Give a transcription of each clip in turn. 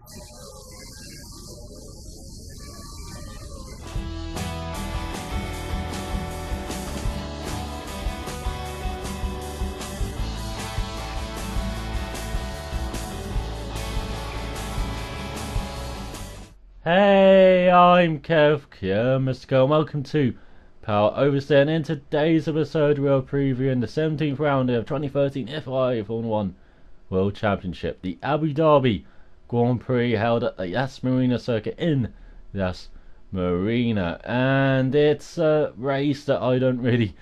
Hey, I'm Kev, Mr. and welcome to Power Oversteer, and in today's episode we are previewing the 17th round of 2013 FIA Formula 1 World Championship, the Abu Dhabi Grand Prix held at the Yas Marina circuit in Yas Marina, and it's a race that I don't really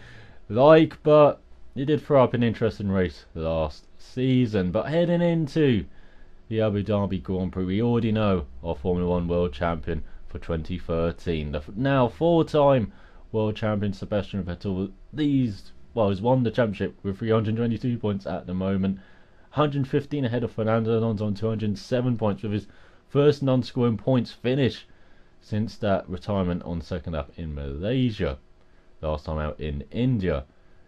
like, but it did throw up an interesting race last season. But heading into the Abu Dhabi Grand Prix, we already know our Formula 1 World Champion for 2013. The now four-time World Champion Sebastian Vettel has won the championship with 322 points at the moment, 115 ahead of Fernando Alonso on 207 points, with his first non-scoring points finish since that retirement on second lap in Malaysia, last time out in India.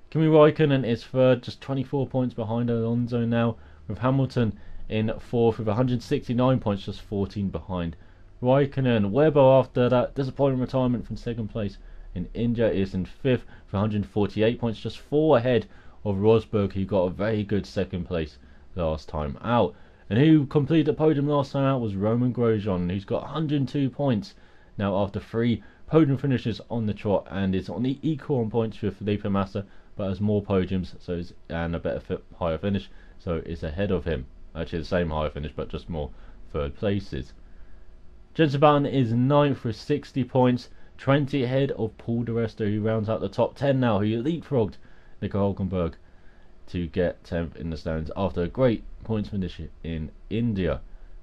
Kimi Raikkonen is third, just 24 points behind Alonso now, with Hamilton in fourth with 169 points, just 14 behind Raikkonen. Webber, after that disappointing retirement from second place in India, is in fifth with 148 points, just 4 ahead of Rosberg, who got a very good second place last time out. And who completed the podium last time out was Roman Grosjean, who's got 102 points now after 3 podium finishes on the trot, and is on the equal on points with Felipe Massa, but has more podiums and a better higher finish, so is ahead of him. Actually the same higher finish, but just more third places. Jenson Button is 9th with 60 points, 20 ahead of Paul di Resta, who rounds out the top 10 now, who leapfrogged Nico Hülkenberg to get 10th in the standings after a great points finish in India.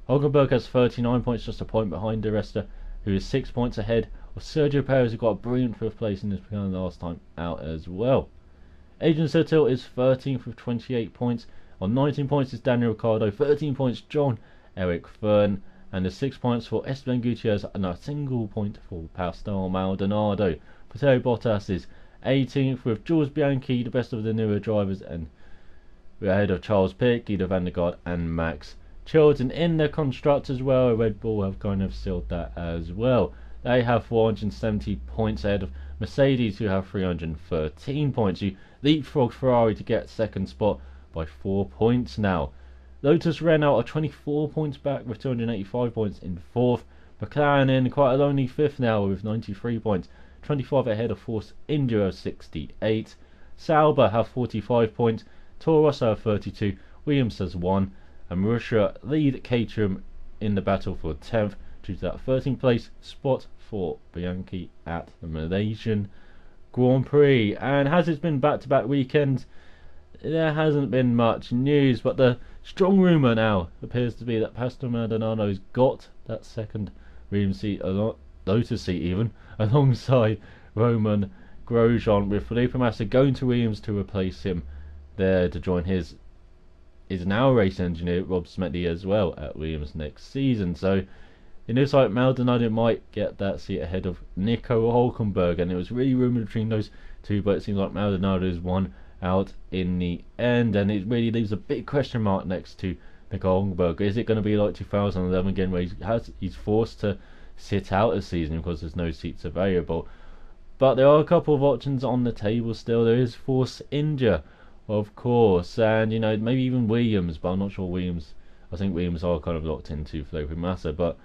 Hülkenberg has 39 points, just a point behind di Resta, who is 6 points ahead of Sergio Perez, who got a brilliant 5th place in this weekend last time out as well. Adrian Sutil is 13th with 28 points. On 19 points is Daniel Ricciardo, 13 points John-Eric Vergne, and there's 6 points for Esteban Gutierrez and a single point for Pascal Maldonado. Valtteri Bottas is 18th with Jules Bianchi, the best of the newer drivers, and we're ahead of Charles Pic, Guido van der Garde and Max Chilton. In the constructors, well, Red Bull have kind of sealed that as well. They have 470 points ahead of Mercedes, who have 313 points, who leapfrogged Ferrari to get second spot by 4 points now. Lotus Renault are 24 points back with 285 points in fourth. McLaren in quite a lonely fifth now with 93 points, 25 ahead of Force India 68. Sauber have 45 points, Toro Rosso have 32, Williams has 1, and Marussia lead Caterham in the battle for 10th due to that 13th place spot for Bianchi at the Malaysian Grand Prix. And has it been back-to-back weekends? There hasn't been much news, but the strong rumour now appears to be that Pastor Maldonado's got that second Williams seat, Lotus seat even, alongside Roman Grosjean, with Felipe Massa going to Williams to replace him there to join his now race engineer Rob Smedley as well at Williams next season. So it looks like Maldonado might get that seat ahead of Nico Hülkenberg, and it was really rumoured between those two, but it seems like Maldonado's won out in the end, and it really leaves a big question mark next to Nico Hülkenberg. Is it going to be like 2011 again, where he's forced to sit out a season because there's no seats available? But there are a couple of options on the table still. There is Force India, of course, and maybe even Williams, but I'm not sure Williams. I think Williams are kind of locked into Felipe Massa, but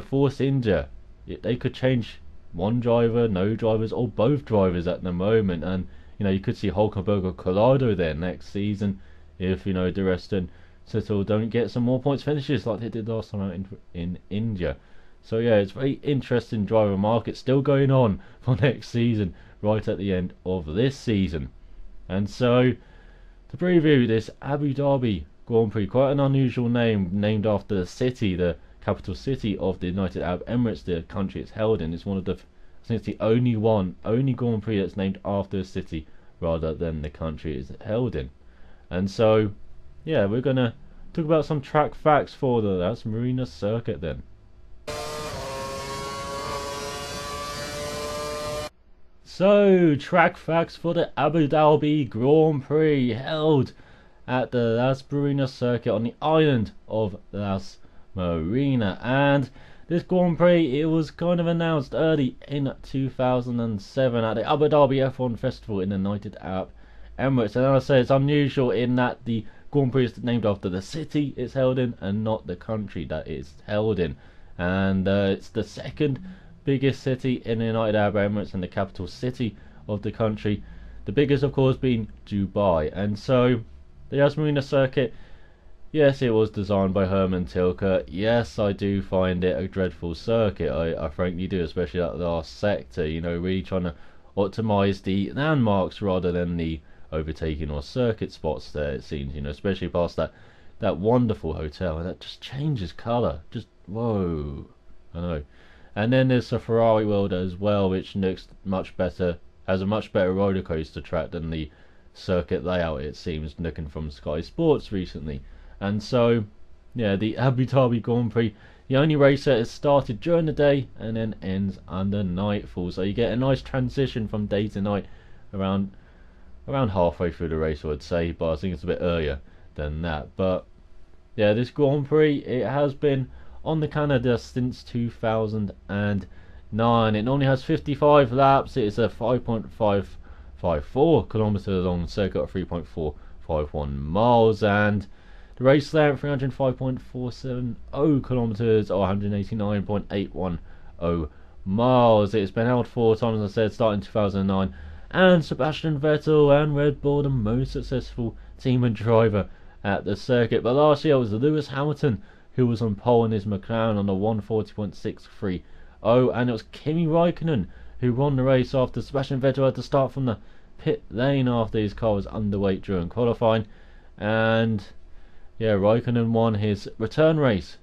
Force India, they could change one driver, no drivers, or both drivers at the moment, and you could see Hülkenberg or Collado there next season if di Resta and Sutil don't get some more points finishes like they did last time out in India. So it's very interesting driver market still going on for next season, right at the end of this season. And so to preview this Abu Dhabi Grand Prix, quite an unusual name, named after the city, the capital city of the United Arab Emirates, the country it's held in. It's one of the, I think it's the only Grand Prix that's named after a city rather than the country it's held in. And so we're gonna talk about some track facts for the Yas Marina circuit then. So, track facts for the Abu Dhabi Grand Prix held at the Yas Marina circuit on the island of Yas Marina. And this Grand Prix, it was kind of announced early in 2007 at the Abu Dhabi F1 Festival in the United Arab Emirates. And as I say, it's unusual in that the Grand Prix is named after the city it's held in and not the country that it's held in. And it's the second biggest city in the United Arab Emirates and the capital city of the country. The biggest, of course, being Dubai. And so the Yas Marina circuit, yes, it was designed by Herman Tilke. Yes, I do find it a dreadful circuit. I frankly do, especially that last sector. You know, really trying to optimise the landmarks rather than the overtaking or circuit spots there, it seems. You know, especially past that wonderful hotel, and that just changes colour. Just whoa, I know. And then there's the Ferrari World as well, which looks much better, has a much better roller coaster track than the circuit layout, it seems, looking from Sky Sports recently. And so, yeah, the Abu Dhabi Grand Prix, the only race that is started during the day and then ends under nightfall. So you get a nice transition from day to night around halfway through the race, I would say, but I think it's a bit earlier than that. But yeah, this Grand Prix, it has been on the calendar since 2009. It normally has 55 laps. It is a 5.554 kilometers long circuit of 3.451 miles, and the race length 305.470 kilometers or 189.810 miles. It's been held 4 times, as I said, starting in 2009. And Sebastian Vettel and Red Bull, the most successful team and driver at the circuit. But last year it was Lewis Hamilton who was on pole in his McLaren on the 140.630, and it was Kimi Raikkonen who won the race after Sebastian Vettel had to start from the pit lane after his car was underweight during qualifying. And yeah, Raikkonen won his return race,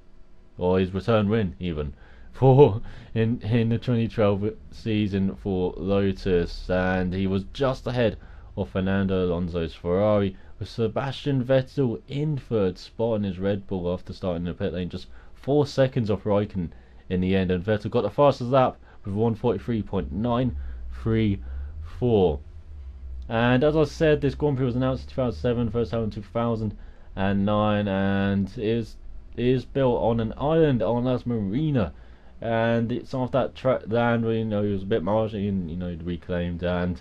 or his return win even, for in the 2012 season for Lotus, and he was just ahead of Fernando Alonso's Ferrari, with Sebastian Vettel in third spot in his Red Bull after starting the pit lane, just 4 seconds off Raikkonen in the end, and Vettel got the fastest lap with 143.934. And as I said, this Grand Prix was announced in 2007, first held in 2009, and is built on an island on Yas Marina, and it's off that land where, you know, it was a bit marshy and, you know, reclaimed. And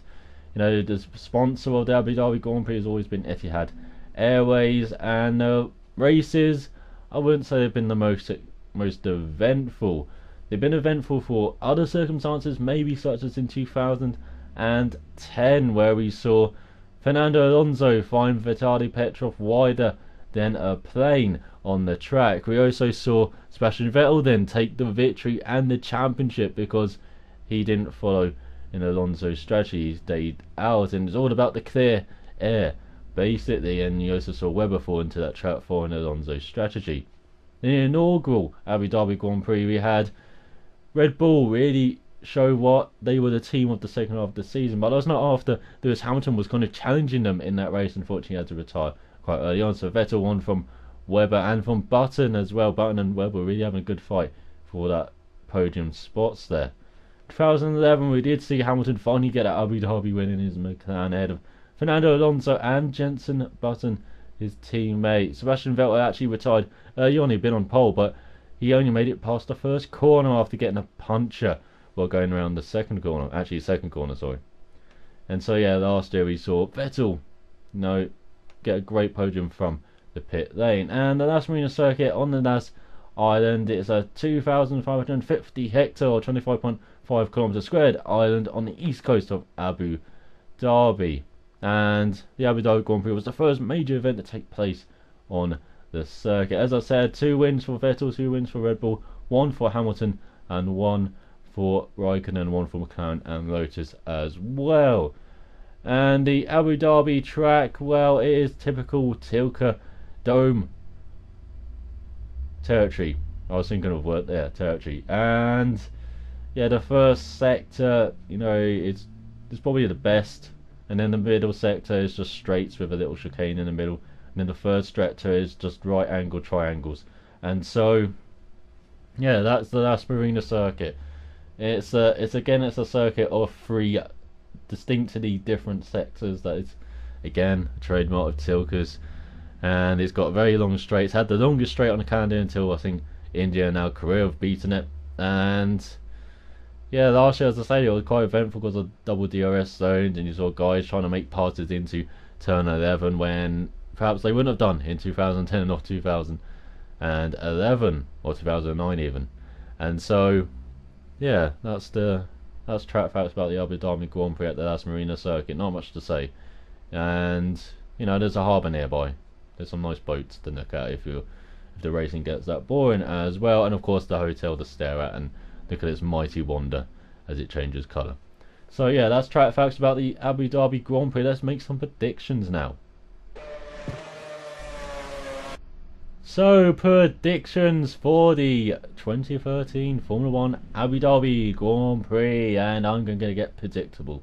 you know, the sponsor of the Abu Dhabi Grand Prix has always been Etihad Airways, and the races, I wouldn't say they've been the most eventful. They've been eventful for other circumstances, maybe such as in 2010, where we saw Fernando Alonso find Vitaly Petrov wider than a plane on the track. We also saw Sebastian Vettel then take the victory and the championship because he didn't follow in Alonso's strategy. He stayed out, and it's all about the clear air basically. And you also saw Webber fall into that trap following Alonso's strategy. In the inaugural Abu Dhabi Grand Prix, we had Red Bull really show what they were the team of the second half of the season, but that was not after Lewis Hamilton was kind of challenging them in that race. Unfortunately, he had to retire quite early on, so Vettel won from Webber and from Button as well. Button and Webber really having a good fight for that podium spots there. 2011, we did see Hamilton finally get an Abu Dhabi win in his McLaren ahead of Fernando Alonso and Jenson Button, his teammate. Sebastian Vettel actually retired early on. He'd been on pole, but he only made it past the first corner after getting a puncture while going around the second corner. Actually, second corner, sorry. And so yeah, last year we saw Vettel, get a great podium from the pit lane. And the Yas Marina circuit on the Yas Island, it's a 2,550 hectare or 25.5 kilometers squared island on the east coast of Abu Dhabi. And the Abu Dhabi Grand Prix was the first major event to take place on the circuit. As I said, 2 wins for Vettel, 2 wins for Red Bull, 1 for Hamilton and 1 for Raikkonen, 1 for McLaren and Lotus as well. And the Abu Dhabi track, well, it is typical Tilke Dome territory. I was thinking of word there, territory. And yeah, the first sector, it's probably the best, and then the middle sector is just straights with a little chicane in the middle, and then the third sector is just right angle triangles. And so yeah, that's the Yas Marina circuit. It's a circuit of 3 distinctly different sectors. That is again a trademark of Tilke's, and it's got very long straights. Had the longest straight on the calendar until I think India and now Korea have beaten it. And yeah, last year, as I say, it was quite eventful because of double DRS zones, and you saw guys trying to make passes into turn 11 when perhaps they wouldn't have done in 2010 or 2011 or 2009 even. And so yeah, that's track facts about the Abu Dhabi Grand Prix at the Las Marina circuit. Not much to say. And you know, there's a harbour nearby. There's some nice boats to look at if the racing gets that boring as well. And of course the hotel to stare at and look at its mighty wonder as it changes colour. So yeah, that's track facts about the Abu Dhabi Grand Prix. Let's make some predictions now. So, predictions for the 2013 Formula 1 Abu Dhabi Grand Prix, and I'm going to get predictable.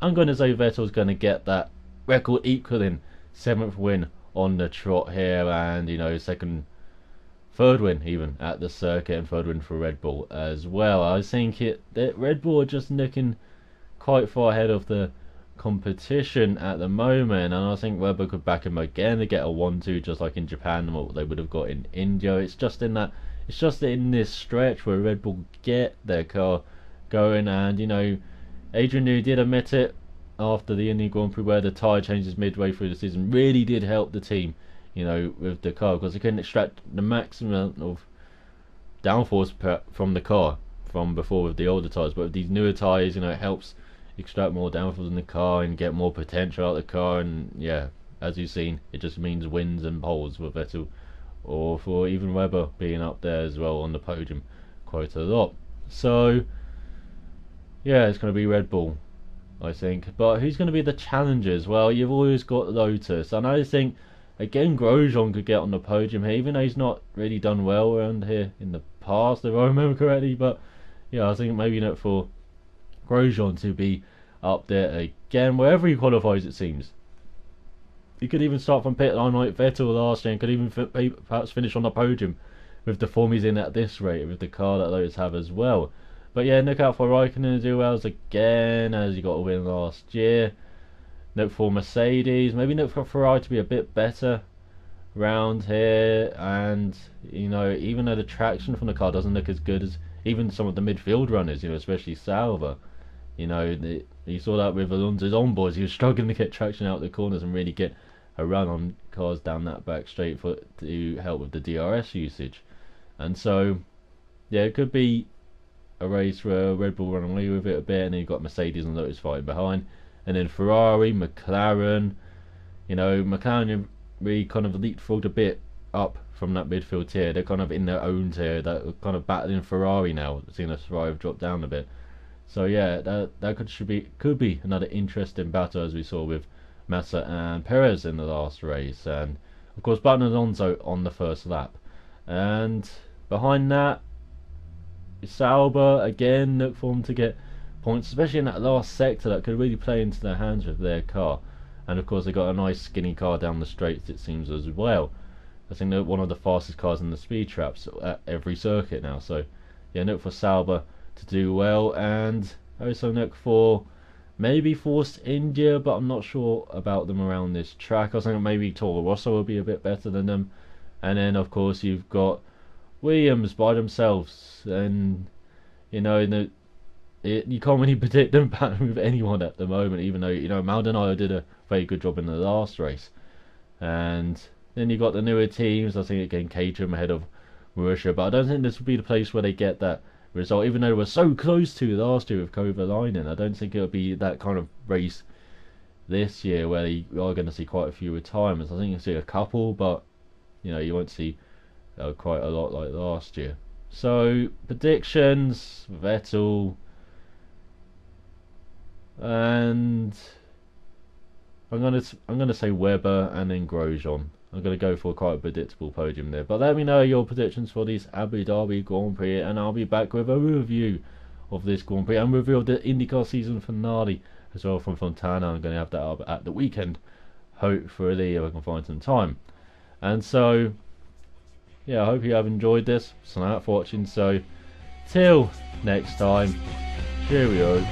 I'm going to say Vettel's going to get that record equaling 7th win on the trot here, and you know, third win even at the circuit, and third win for Red Bull as well. I think that Red Bull are just looking quite far ahead of the competition at the moment, and I think Webber could back him again to get a 1-2 just like in Japan and what they would have got in India. It's just in this stretch where Red Bull get their car going, and you know, Adrian Newey did admit it after the Indian Grand Prix where the tyre changes midway through the season really did help the team, you know, with the car, because they couldn't extract the maximum of downforce from the car from before with the older tyres, but with these newer tyres, you know, it helps extract more downforce in the car and get more potential out of the car. And yeah, as you've seen, it just means wins and poles for Vettel, or for even Webber being up there as well on the podium quite a lot. So yeah, it's going to be Red Bull, I think. But who's going to be the challengers? Well, you've always got Lotus, and I think again Grosjean could get on the podium here, even though he's not really done well around here in the past, if I remember correctly. But yeah, I think maybe not for Grosjean to be up there again wherever he qualifies. It seems he could even start from pit line like Vettel last year, and could even perhaps finish on the podium with the form he's in at this rate, with the car that Lotus have as well. But yeah, look out for Raikkonen to do well again, as he got a win last year. Look for Mercedes, maybe look for Ferrari to be a bit better round here. And you know, even though the traction from the car doesn't look as good as even some of the midfield runners, you know, especially Sauber, you know, you saw that with Alonso's onboards. He was struggling to get traction out the corners and really get a run on cars down that back straight to help with the DRS usage. And so yeah, it could be a race where Red Bull run away with it a bit, and then you've got Mercedes and Lotus fighting behind, and then Ferrari, McLaren, you know, McLaren really kind of leapfrogged a bit up from that midfield tier. They're kind of in their own tier, that are kind of battling Ferrari now, seeing as Ferrari have dropped down a bit. So yeah, that could be another interesting battle, as we saw with Massa and Perez in the last race, and of course Button and Alonso on the first lap. And behind that, Sauber again, look for them to get points, especially in that last sector that could really play into their hands with their car. And of course they got a nice skinny car down the straights, it seems, as well. I think they're one of the fastest cars in the speed traps at every circuit now. So yeah, look for Sauber to do well, and also look for maybe Force India, but I'm not sure about them around this track. I think maybe Toro Rosso will be a bit better than them. And then of course you've got Williams by themselves, and you know, you can't really predict them battling with anyone at the moment, even though, you know, Maldonado did a very good job in the last race. And then you got the newer teams. I think again Caterham ahead of Marussia, but I don't think this will be the place where they get that result, even though they were so close to last year with Kovalainen. I don't think it'll be that kind of race this year where you are going to see quite a few retirements. I think you'll see a couple, but you know, you won't see quite a lot like last year. So predictions: Vettel, and I'm gonna say Webber, and then Grosjean. I'm gonna go for quite a predictable podium there. But let me know your predictions for this Abu Dhabi Grand Prix, and I'll be back with a review of this Grand Prix and review of the IndyCar season finale as well from Fontana. I'm gonna have that up at the weekend, hopefully, if I can find some time. And so yeah, I hope you have enjoyed this. Thanks for watching. So till next time, cheerio.